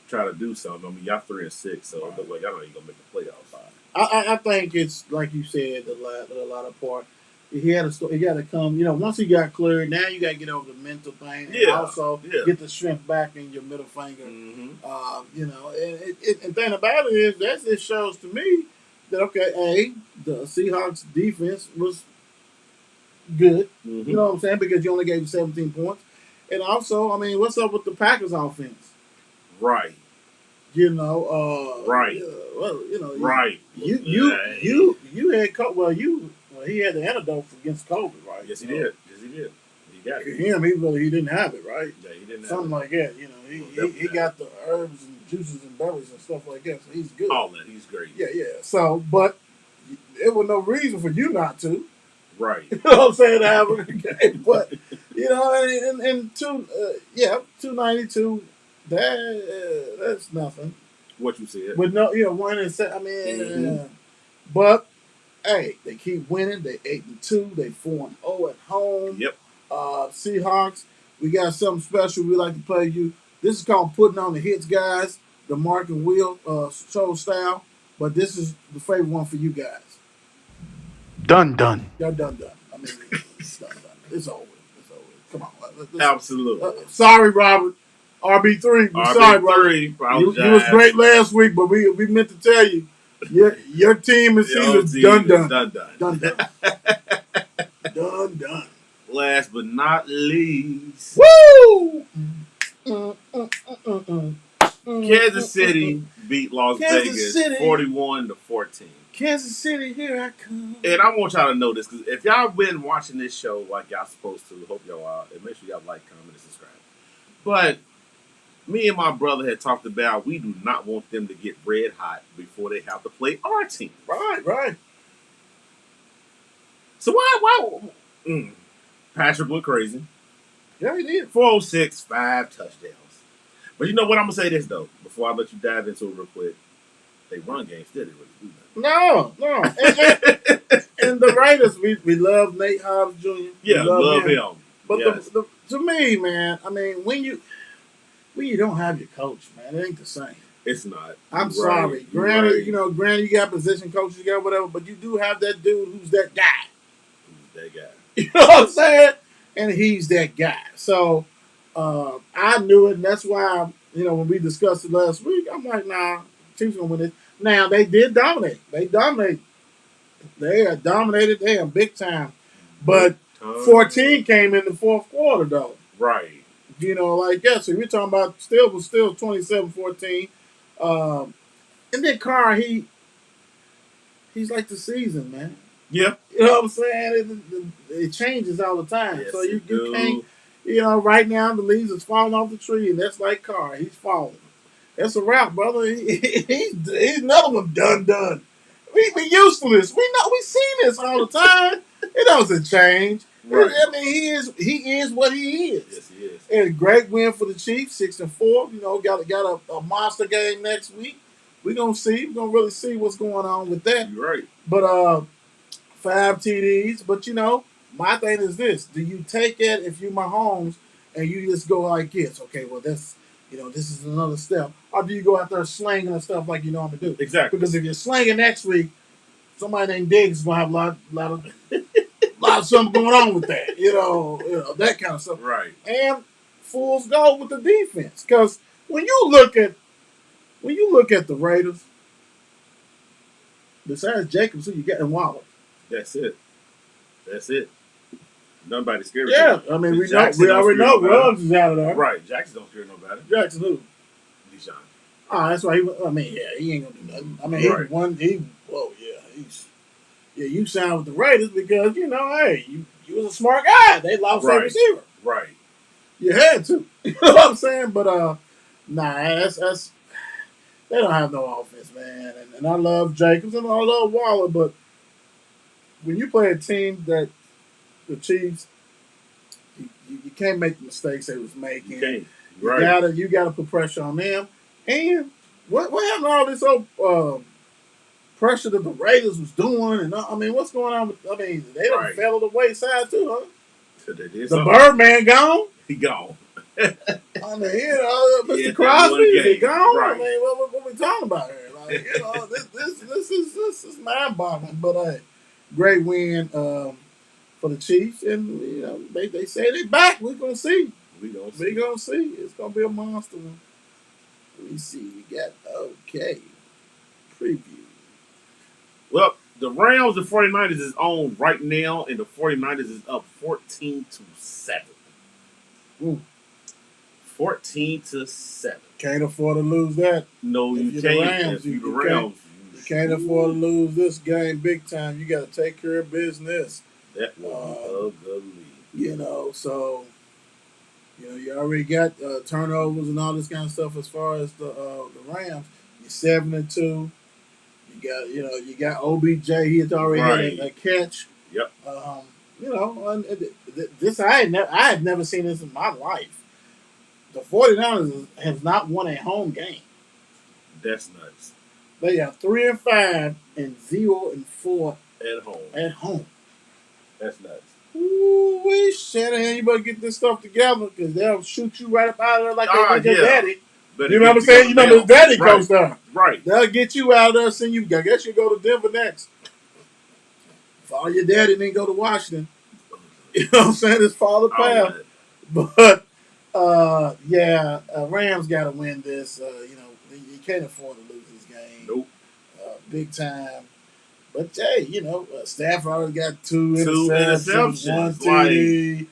try to do something? I mean, y'all 3-6, so it looks like y'all ain't going to make the playoffs. I think it's, like you said, the latter part. He had to come, once he got cleared, now you got to get over the mental thing. And also get the strength back in your middle finger. Mm-hmm. And thing about it is, it shows to me that, okay, the Seahawks defense was good. Mm-hmm. You know what I'm saying? Because you only gave 17 points. And also, I mean, what's up with the Packers offense? Right. You know, Right. well, Right. you had he had the antidote against COVID, right? Yes, he did. Yes, he did. He got it. Him, he didn't have it, right? Yeah, he didn't Something have like that. He got the herbs and juices and berries and stuff like that, so he's good. all that. He's great. Yeah. So, but there was no reason for you not to. Right. You know what I'm saying? To have a game, but and 292. That's nothing. What you said. But no, 1-7. I mean, Mhm. but hey, they keep winning. They 8-2. They 4-0 at home. Yep. Seahawks. We got something special we like to play you. This is called Putting on the Hits, guys. The Mark and Will show style. But this is the favorite one for you guys. Done, done. Y'all done. I mean, it's done. It's over. It's over. Come on. Absolutely. Sorry, Robert. RB3. We sorry, brother. RB3. You was great last week, but we meant to tell you, your team is season done. Done. Done. Last but not least, Woo! Kansas City beat Las Kansas Vegas City. 41-14. Kansas City, here I come. And I want y'all to know this, because if y'all been watching this show like y'all supposed to, hope y'all are, and make sure y'all like, comment, and subscribe. But me and my brother had talked about we do not want them to get red hot before they have to play our team. Right. So why? Patrick went crazy. Yeah, he did. 406, 5 touchdowns. But you know what? I'm gonna say this though, before I let you dive into it real quick. They run game still didn't really do No. And the Raiders, we love Nate Hobbs Jr. Yeah, love him. But yes. to me, man, I mean, when you don't have your coach, man, it ain't the same. It's not. I'm sorry. Granted, you got position coaches, you got whatever, but you do have that dude who's that guy. Who's that guy? You know what I'm saying? And he's that guy. So I knew it, and that's why, when we discussed it last week, I'm like, nah, Chiefs gonna win it. Now they did dominate. They dominated. They are dominated. They are big time. But 14 came in the fourth quarter though. Right. Like that. So we're talking about still 27-14. And then Carr, he's like the season, man. Yeah. You know what I'm saying? It changes all the time. Yes, so you can't, right now the leaves is falling off the tree, and that's like Carr. He's falling. That's a wrap, brother. He's another one done. We used to this. We see this all the time. It doesn't change. Right. I mean, he is what he is. Yes, he is. And a great win for the Chiefs, 6-4. Got a monster game next week. We're gonna see. We're gonna really see what's going on with that. You're right. But 5 TDs. But my thing is this: do you take it if you Mahomes and you just go like this? Okay, well that's this is another step. Or do you go out there slinging and stuff like you normally do? Exactly. Because if you're slinging next week, somebody named Diggs is gonna have a lot of something going on with that. That kind of stuff. Right. And fools go with the defense. Because when you look at the Raiders, besides Jacobs, who you got in Waller? That's it. Nobody's scared. Yeah, I mean we already know Ruggs is out of there. Right. Jackson don't scare nobody. Jackson who? Deshaun. Oh, that's why he ain't gonna do nothing. I mean you signed with the Raiders because hey, you was a smart guy. They lost their receiver. Right. You had to. You know what I'm saying? But that's they don't have no offense, man. And I love Jacobs and I love Waller, but when you play a team that the Chiefs, you can't make the mistakes they was making. You can't. Right. You gotta put pressure on them. And what happened to all this old pressure that the Raiders was doing? And what's going on? They done fell to the wayside too, huh? So the Birdman gone. He gone. Mr. Crosby, he gone. Right. What we talking about here? Like, this is mind-boggling. But great win for the Chiefs, and they say they back. We're gonna see. We're gonna see. It's gonna be a monster one. Let me see. We got preview. Well, the Rams and 49ers is on right now, and the 49ers is up 14-7. 14-7. Can't afford to lose that. No, If you you're the can't. Rams, If you the you Rams, You can't afford to lose this game big time. You got to take care of business. that will be ugly. You know, so you already got turnovers and all this kind of stuff as far as the Rams. You're 7-2. You got OBJ. He had already had a catch. Yep. This I had never seen this in my life. The 49ers have not won a home game. That's nuts. They are 3-5 and 0-4 At home. at home. That's nuts. Ooh, Shanahan, you better get this stuff together because they'll shoot you right up out of there like your daddy. But You know what I'm saying? You know his daddy goes down. Right. They'll get you out of there, send you. I guess you go to Denver next. Follow your daddy and then go to Washington. You know what I'm saying? It's follow the path. But Rams got to win this. You can't afford to lose this game. Nope. Big time. But hey, Stafford already got two interceptions. one TD.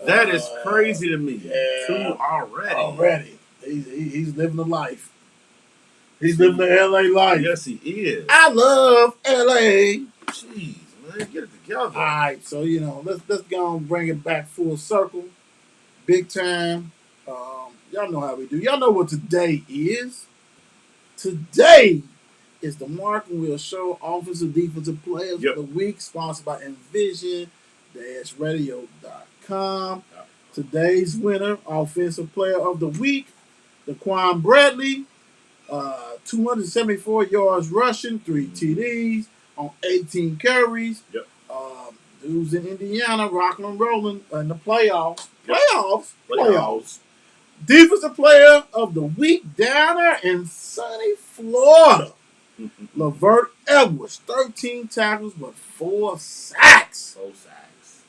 That is crazy to me. Yeah, 2 already. He's living the life. He's living the LA life. Yes, he is. I love LA. Jeez, man, get it together. All right, so let's go and bring it back full circle, big time. Y'all know how we do. Y'all know what today is. Today is the Mark and Will Show Offensive Defensive Players of the Week, sponsored by Envision-Radio.com. Today's winner, Offensive Player of the Week, Daquan Bradley, 274 yards rushing, 3 TDs on 18 carries. Yep. Dudes in Indiana rocking and rolling in the playoffs. Yep. Playoffs. Defensive Player of the Week down there in sunny Florida. LeVert Edwards, 13 tackles but 4 sacks. 4 sacks.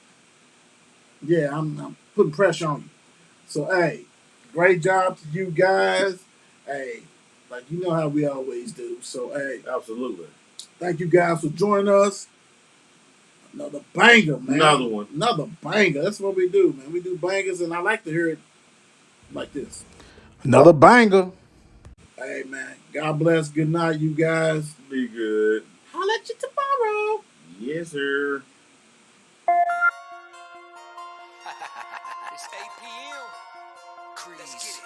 Yeah, I'm putting pressure on you. So, hey, great job to you guys. Hey, like you know how we always do. So, hey. Absolutely. Thank you guys for joining us. Another banger, man. Another one. Another banger. That's what we do, man. We do bangers, and I like to hear it like this. Another banger. Hey, man. God bless. Good night, you guys. Be good. I'll at you tomorrow. Yes, sir. It's 8 p.m. Let's get it.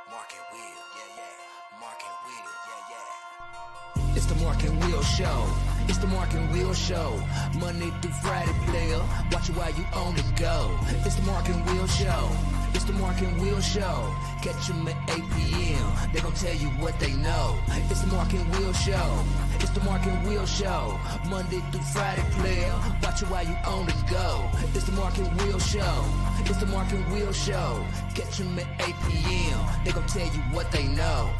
Mark and Will, yeah. Mark and Will, yeah. It's the Mark and Will Show. It's the Mark and Will Show. Monday through Friday, player. Watch it while you on the go. It's the Mark and Will Show. It's the Mark and Will Show. Catch them at 8 p.m. They gon' tell you what they know. It's the Mark and Will Show. It's the Mark and Will Show. Monday through Friday, player. Watch it while you on the go. It's the Mark and Will Show. It's the Mark and Will Show. Catch them at 8 p.m. They gon' tell you what they know.